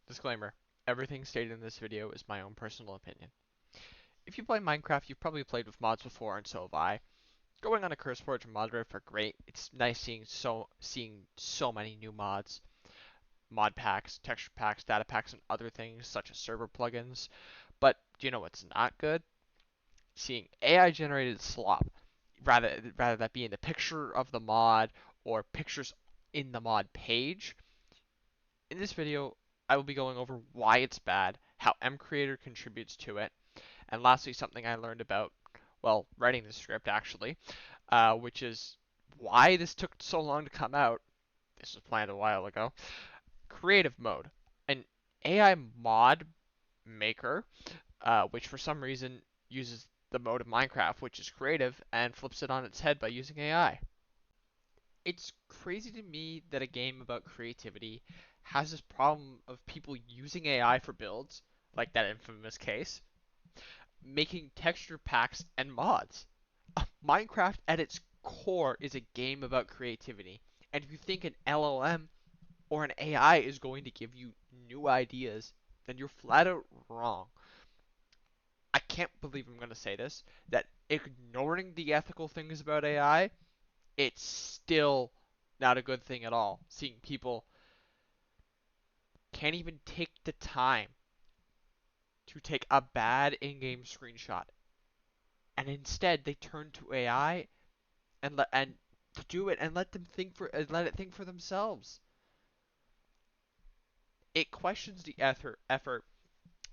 Disclaimer: everything stated in this video is my own personal opinion. If you play Minecraft, you've probably played with mods before, and so have I. Going on a CurseForge and ModRiff are great. It's nice seeing so many new mods, mod packs, texture packs, data packs, and other things such as server plugins. But do you know what's not good? Seeing AI generated slop, rather that be in the picture of the mod or pictures in the mod page. In this video, I will be going over why it's bad, how Mcreator contributes to it, and lastly, something I learned about, well, writing the script actually, which is why this took so long to come out. This was planned a while ago. Creative Mode, an AI mod maker, which for some reason uses the mode of Minecraft, which is creative, and flips it on its head by using AI. It's crazy to me that a game about creativity has this problem of people using AI for builds, like that infamous case, making texture packs and mods. Minecraft at its core is a game about creativity, and if you think an LLM or an AI is going to give you new ideas, then you're flat out wrong. I can't believe I'm going to say this, that ignoring the ethical things about AI, it's still not a good thing at all. Seeing people can't even take the time to take a bad in-game screenshot, and instead they turn to AI and to do it and let it think for themselves. It questions the effort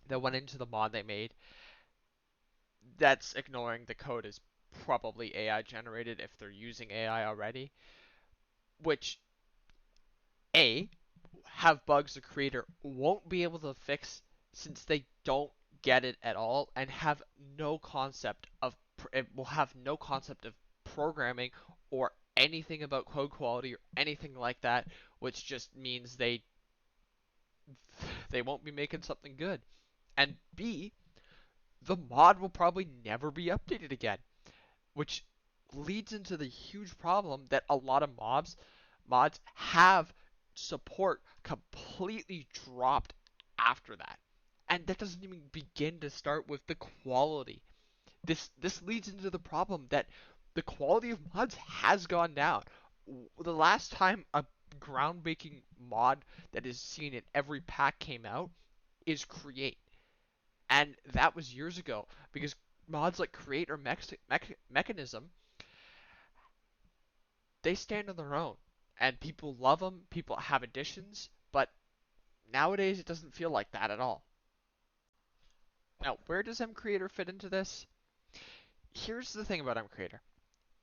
that went into the mod they made. That's ignoring the code is probably AI generated if they're using AI already, which A, have bugs the creator won't be able to fix since they don't get it at all and have no concept of it will have no concept of programming or anything about code quality or anything like that, which just means they won't be making something good. And B, the mod will probably never be updated again, which leads into the huge problem that a lot of mods have support completely dropped after that. And that doesn't even begin to start with the quality. This leads into the problem that the quality of mods has gone down. The last time a groundbreaking mod that is seen in every pack came out is Create. And that was years ago because mods like Create or Mechanism, they stand on their own. And people love them, people have additions, but nowadays it doesn't feel like that at all. Now, where does Mcreator fit into this? Here's the thing about Mcreator.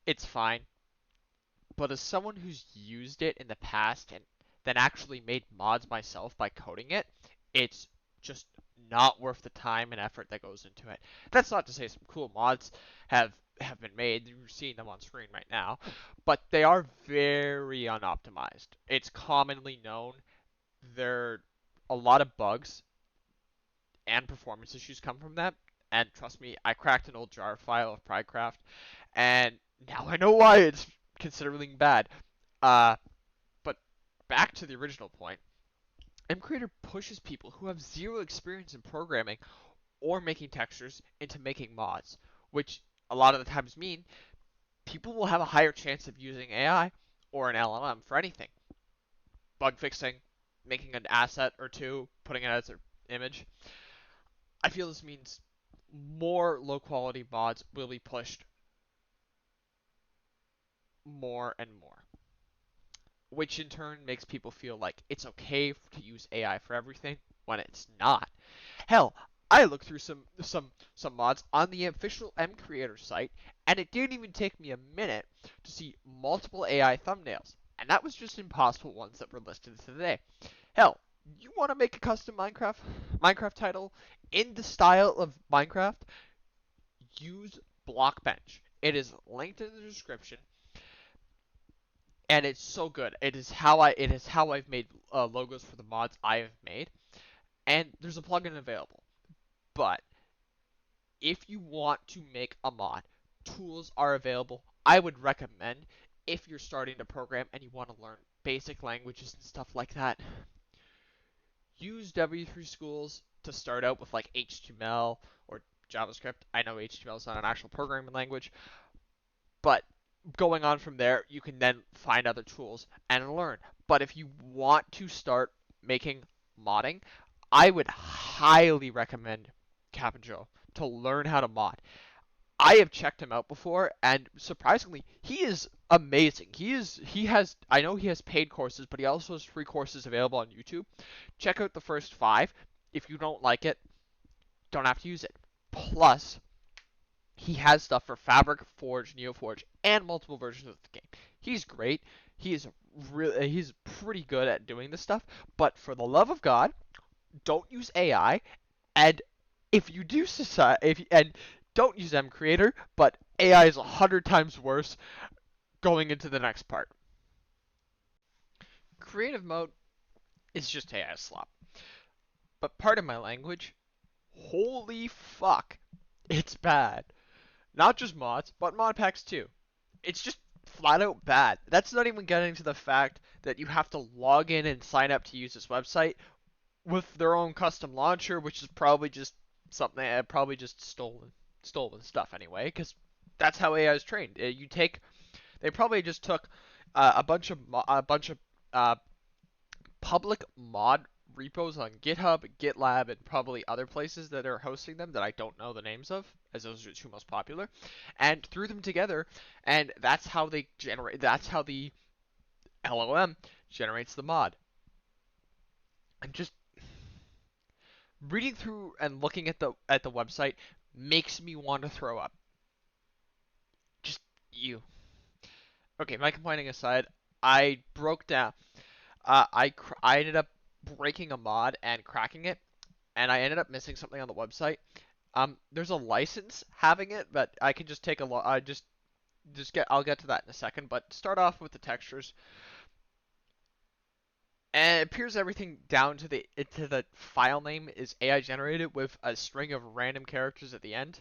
It's fine, but as someone who's used it in the past and then actually made mods myself by coding it, it's just not worth the time and effort that goes into it. That's not to say some cool mods have been made. You're seeing them on screen right now, but they are very unoptimized. It's commonly known there a lot of bugs and performance issues come from that. And trust me, I cracked an old jar file of Pridecraft, and now I know why it's considerably bad. Uh, but back to the original point, Mcreator pushes people who have zero experience in programming or making textures into making mods, which a lot of the times mean people will have a higher chance of using AI or an LLM for anything. Bug fixing, making an asset or two, putting it as an image. I feel this means more low quality mods will be pushed more and more, which in turn makes people feel like it's okay to use AI for everything when it's not. Hell, I looked through some mods on the official Mcreator site, and it didn't even take me a minute to see multiple AI thumbnails, and that was just impossible ones that were listed today. Hell, you want to make a custom Minecraft title in the style of Minecraft? Use Blockbench. It is linked in the description, and it's so good. It is how I've made logos for the mods I have made, and there's a plugin available. But if you want to make a mod, tools are available. I would recommend if you're starting to program and you want to learn basic languages and stuff like that, use W3 schools to start out with like HTML or JavaScript. I know HTML is not an actual programming language, but going on from there, you can then find other tools and learn. But if you want to start making modding, I would highly recommend Cap and Joe to learn how to mod. I have checked him out before, and surprisingly, he is amazing. He has I know he has paid courses, but he also has free courses available on YouTube. Check out the first 5. If you don't like it, don't have to use it. Plus, he has stuff for Fabric, Forge, NeoForge, and multiple versions of the game. He's great. He's pretty good at doing this stuff. But for the love of God, don't use AI. And if you do decide, if you, and don't use Mcreator, but AI is 100 times worse going into the next part. Creative mode is just AI slop. But pardon my language, holy fuck, it's bad. Not just mods, but mod packs too. It's just flat out bad. That's not even getting to the fact that you have to log in and sign up to use this website with their own custom launcher, which is probably just something probably just stolen stuff anyway, because that's how AI is trained. They probably just took a bunch of uh, public mod repos on GitHub, GitLab, and probably other places that are hosting them that I don't know the names of, as those are the two most popular, and threw them together, and that's how they generate. That's how the LOM generates the mod. And just reading through and looking at the website makes me want to throw up. Just you. Okay, my complaining aside, I broke down. I ended up breaking a mod and cracking it, and I ended up missing something on the website. There's a license having it, but I can just take a look. I just get. I'll get to that in a second. But start off with the textures, and it appears everything down to the file name is AI generated with a string of random characters at the end.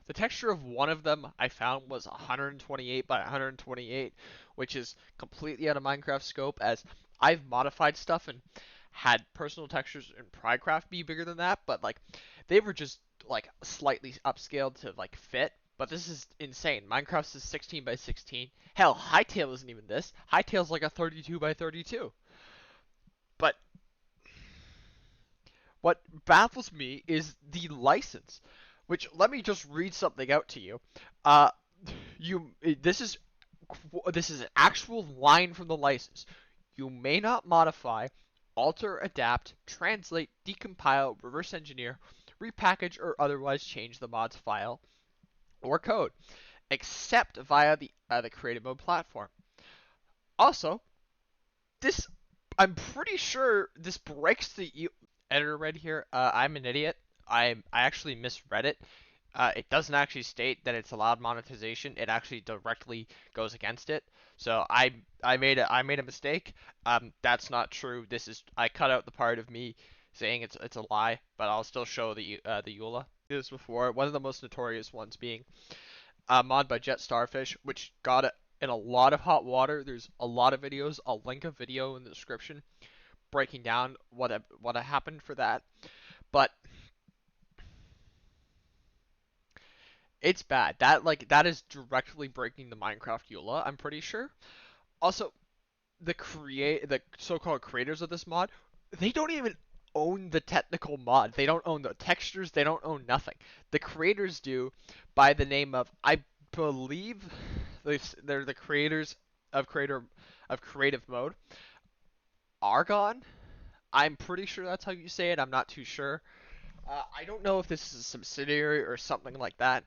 The texture of one of them I found was 128 by 128, which is completely out of Minecraft scope, as I've modified stuff and had personal textures in Pridecraft be bigger than that, but like they were just like slightly upscaled to like fit. But this is insane. Minecraft is 16 by 16. Hell, Hytale isn't even this. Hytale's like a 32 by 32. But what baffles me is the license, which let me just read something out to you. Uh, you this is an actual line from the license. You may not modify, alter, adapt, translate, decompile, reverse engineer, repackage, or otherwise change the mod's file or code, except via the Creative Mode platform. Also, this I'm pretty sure this breaks the editor right here. I'm an idiot. I actually misread it. It doesn't actually state that it's allowed monetization. It actually directly goes against it. So I made a mistake. That's not true. I cut out the part of me saying it's a lie, but I'll still show the EULA. This before, one of the most notorious ones being a mod by Jet Starfish, which got it in a lot of hot water. There's a lot of videos. I'll link a video in the description breaking down what happened for that. But it's bad. That is directly breaking the Minecraft EULA, I'm pretty sure. Also, the so-called creators of this mod, they don't even own the technical mod. They don't own the textures. They don't own nothing. The creators do, by the name of, I believe they're the creators of Creative Mode. Argon. I'm pretty sure that's how you say it. I'm not too sure. I don't know if this is a subsidiary or something like that.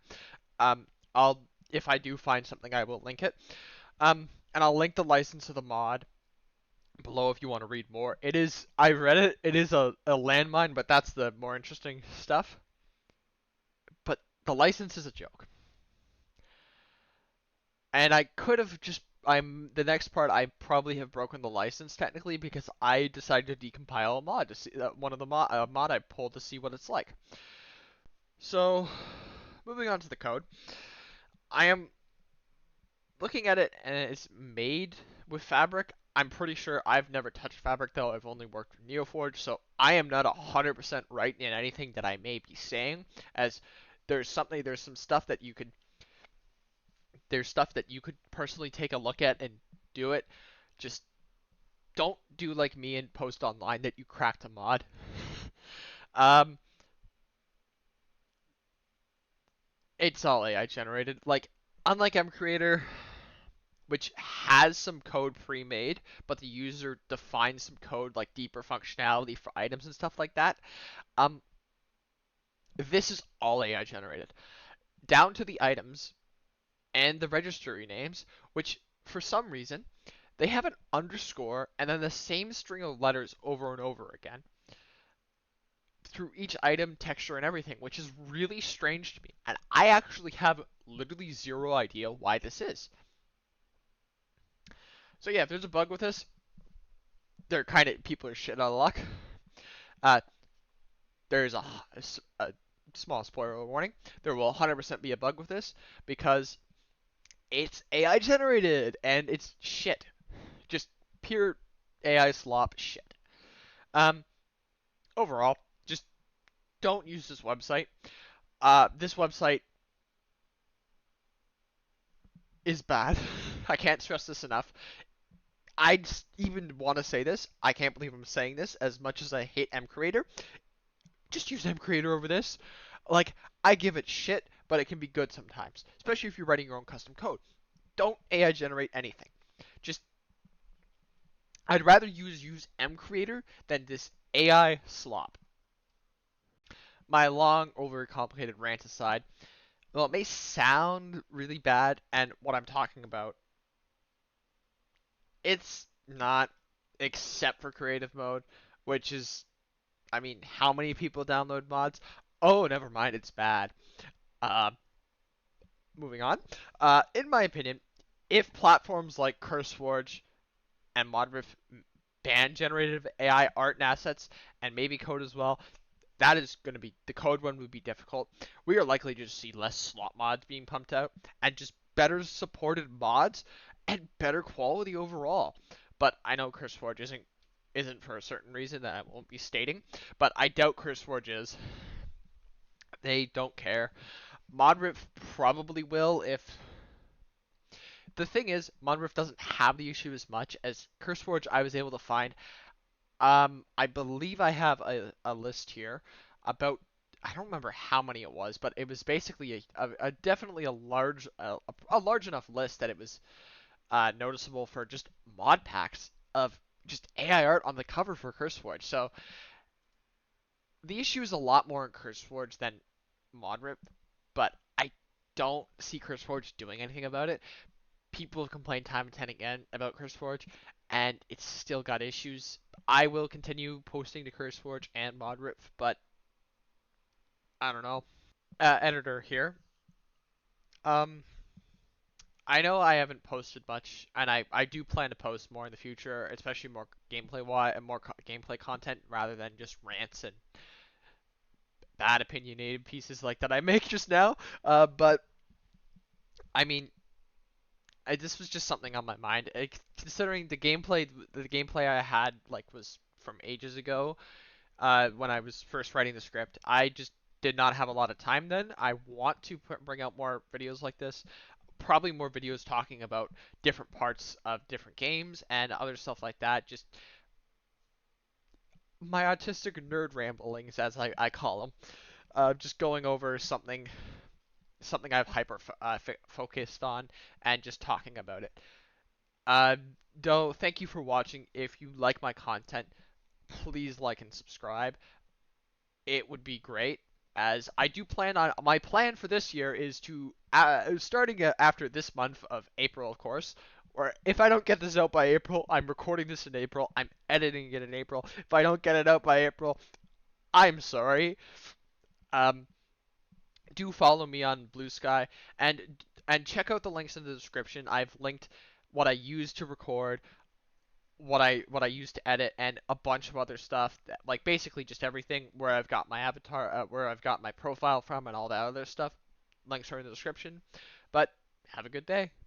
Um, I'll if I do find something, I will link it. And I'll link the license of the mod below if you want to read more. I read it. It is a landmine, but that's the more interesting stuff. But the license is a joke. And I could have just the next part I probably have broken the license technically because I decided to decompile a mod to see one of the mod I pulled to see what it's like. So, moving on to the code. I am looking at it and it's made with Fabric. I'm pretty sure I've never touched Fabric though. I've only worked with Neoforge, so I am not 100% right in anything that I may be saying. As there's some stuff that you could there's stuff that you could personally take a look at and do it. Just don't do like me and post online that you cracked a mod. um, it's all AI generated. Like unlike Mcreator, which has some code pre-made, but the user defines some code like deeper functionality for items and stuff like that. Um, this is all AI generated, down to the items and the registry names, which for some reason they have an underscore and then the same string of letters over and over again through each item, texture, and everything, which is really strange to me. And I actually have literally zero idea why this is. So yeah, if there's a bug with this, they're kind of people are shit out of luck. Uh, there's a small spoiler warning. There will 100% be a bug with this because it's AI generated and it's shit. Just pure AI slop shit. Um, Overall, just don't use this website. This website is bad. I can't stress this enough. I even want to say this. I can't believe I'm saying this. As much as I hate Mcreator, just use Mcreator over this. Like I give it shit, but it can be good sometimes, especially if you're writing your own custom code. Don't AI generate anything. Just I'd rather use Mcreator than this AI slop. My long, overcomplicated rant aside, well, it may sound really bad, and what I'm talking about, it's not, except for creative mode, which is, I mean, how many people download mods? Oh, never mind, it's bad. Uh, Moving on. In my opinion, if platforms like CurseForge and ModRiff ban generative AI art and assets, and maybe code as well, that is going to be the code one would be difficult. We are likely to just see less slot mods being pumped out and just better supported mods and better quality overall. But I know CurseForge isn't for a certain reason that I won't be stating, but I doubt CurseForge is. They don't care. ModRiff probably will if the thing is ModRiff doesn't have the issue as much as CurseForge. I was able to find I believe I have a list here about I don't remember how many it was, but it was basically a definitely a large enough list that it was noticeable for just mod packs of just AI art on the cover for CurseForge. So the issue is a lot more in CurseForge than ModRip, but I don't see CurseForge doing anything about it. People have complained time and time again about CurseForge, and it's still got issues. I will continue posting to CurseForge and ModRip, but I don't know. Editor here. Um, I know I haven't posted much, and I do plan to post more in the future, especially more gameplay and more gameplay content rather than just rants and bad opinionated pieces like that I make just now. But I mean, this was just something on my mind. Considering the gameplay I had like was from ages ago. When I was first writing the script, I just did not have a lot of time then. I want to bring out more videos like this. Probably more videos talking about different parts of different games and other stuff like that. Just my autistic nerd ramblings, as I call them. Just going over something I've focused on and just talking about it. Uh, though, thank you for watching. If you like my content, please like and subscribe. It would be great. As I do plan on my plan for this year is to starting after this month of April, of course. Or if I don't get this out by April, I'm recording this in April. I'm editing it in April. If I don't get it out by April, I'm sorry. Um, do follow me on Blue Sky and check out the links in the description. I've linked what I use to record, what I use to edit, and a bunch of other stuff that, like basically just everything where I've got my avatar, where I've got my profile from, and all that other stuff. Links are in the description. But have a good day.